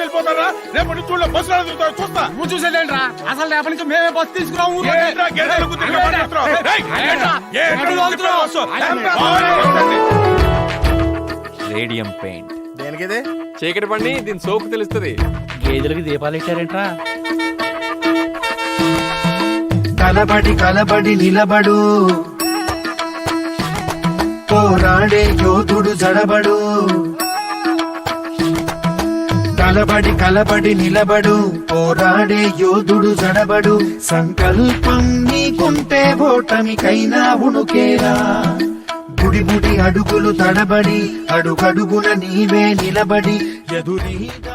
వెళ్ళిపోతారా? రేపటి నుంచి ఊళ్ళో బస్సులు తిరుగుతారు చూస్తా. నువ్వు చూసేదేంట్రా? అసలు రేపటి నుంచి మేమే బస్సు తీసుకురాము. ఏంట్రా గేదెలకు తిరిగి మాట్లాడుతున్నావు? ఏయ్, ఏంట్రా? రేడియం పెయింట్ దేనికిదే? చీకటి పడి దీని సోకు తెలుస్తుంది. గేదెలకి దీపాలు ఇచ్చారేంట్రా? కలబడి కలబడి నిలబడు, పోరాడే యోధుడు జడబడు. కలబడి కలబడి నిలబడు, పోరాడే యోధుడు జడబడు. సంకల్పం నీకుంటే ఓటమికైనా ఉణుకేరా. బుడి బుడి అడుగులు తడబడి, అడుగడుగున నీవే నిలబడి ఎదురీగా